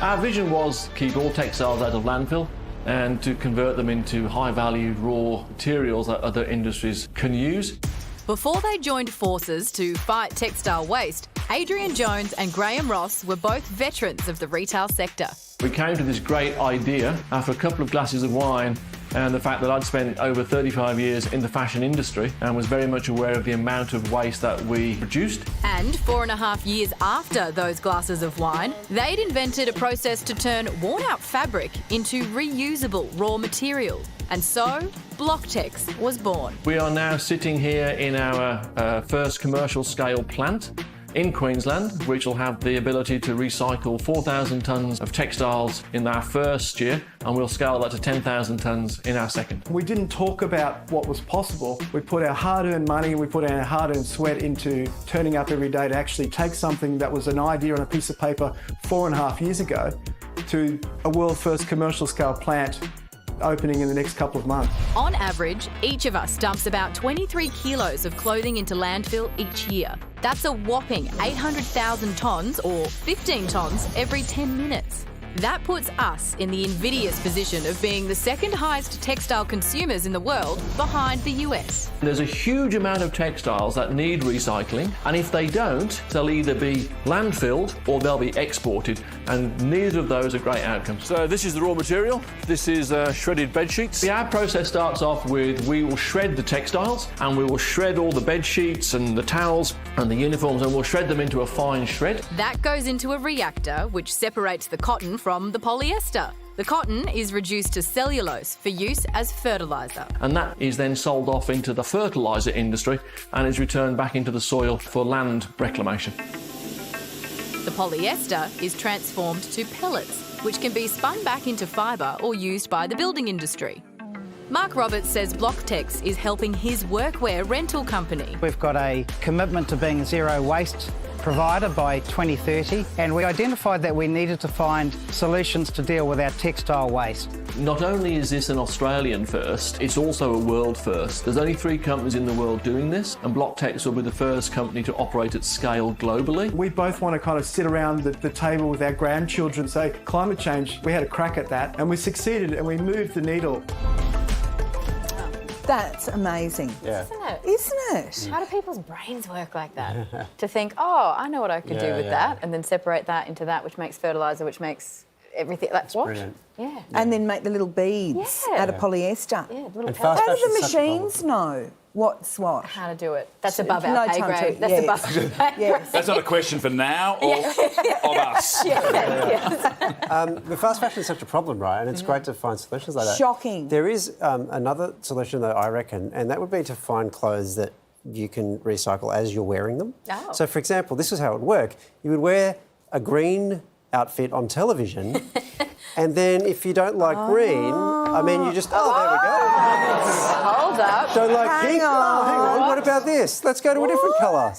Our vision was to keep all textiles out of landfill and to convert them into high-valued raw materials that other industries can use. Before they joined forces to fight textile waste, Adrian Jones and Graham Ross were both veterans of the retail sector. We came to this great idea after a couple of glasses of wine and the fact that I'd spent over 35 years in the fashion industry and was very much aware of the amount of waste that we produced. And 4.5 years after those glasses of wine, they'd invented a process to turn worn-out fabric into reusable raw material. And so, Blocktex was born. We are now sitting here in our first commercial scale plant in Queensland, which will have the ability to recycle 4,000 tonnes of textiles in our first year, and we'll scale that to 10,000 tonnes in our second. We didn't talk about what was possible. We put our hard-earned money, we put our hard-earned sweat into turning up every day to actually take something that was an idea on a piece of paper 4.5 years ago to a world-first commercial scale plant opening in the next couple of months. On average, each of us dumps about 23 kilos of clothing into landfill each year. That's a whopping 800,000 tonnes, or 15 tonnes, every 10 minutes. That puts us in the invidious position of being the second highest textile consumers in the world, behind the US. There's a huge amount of textiles that need recycling, and if they don't, they'll either be landfilled or they'll be exported, and neither of those are great outcomes. So this is the raw material. This is shredded bed sheets. Our process starts off with we will shred the textiles, and we will shred all the bed sheets and the towels and the uniforms, and we'll shred them into a fine shred. That goes into a reactor, which separates the cotton from the polyester. The cotton is reduced to cellulose for use as fertiliser. And that is then sold off into the fertiliser industry and is returned back into the soil for land reclamation. The polyester is transformed to pellets, which can be spun back into fibre or used by the building industry. Mark Roberts says Blocktex is helping his workwear rental company. We've got a commitment to being a zero waste provider by 2030, and we identified that we needed to find solutions to deal with our textile waste. Not only is this an Australian first, it's also a world first. There's only 3 companies in the world doing this, and Blocktex will be the first company to operate at scale globally. We both want to kind of sit around the table with our grandchildren and say, climate change, we had a crack at that, and we succeeded, and we moved the needle. That's amazing. Yeah. Isn't it? How do people's brains work like that? To think, oh, I know what I could do with that, and then separate that into that, which makes fertiliser, which makes everything. That's what? Brilliant. Yeah. And then make the little beads out of polyester. Yeah, little And pellets. fast How do the fashion's such a machines know what's what? How to do it. That's above No our pay time to- grade. That's yes. above our pay grade. Yes. That's not a question for now or of us. The fast fashion is such a problem, right? And it's great to find solutions like that. Shocking. There is another solution, though, I reckon, and that would be to find clothes that you can recycle as you're wearing them. Oh. So, for example, this is how it would work. You would wear a green outfit on television, and then if you don't like green, I mean, you just, there we go. Hold up. Don't like pink? on. Oh, hang on, what about this? Let's go to a different colour.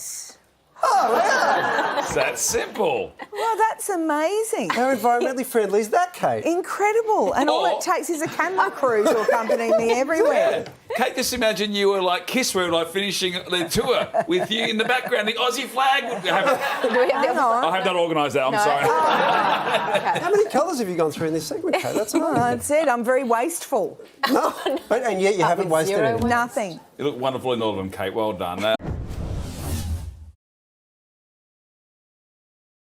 Oh, yeah. It's that simple. Well, that's amazing. How environmentally friendly is that, Kate? Incredible. And all it takes is a camera crew to accompany me everywhere. Kate, just imagine you were like Kiss were like finishing the tour with you in the background. The Aussie flag would have. Hang on. I have not organised that. I'm sorry. How many colours have you gone through in this segment, Kate? That's amazing. That's it. I'm very wasteful. No. And yet you haven't wasted zero any. waste. Nothing. You look wonderful in all of them, Kate. Well done.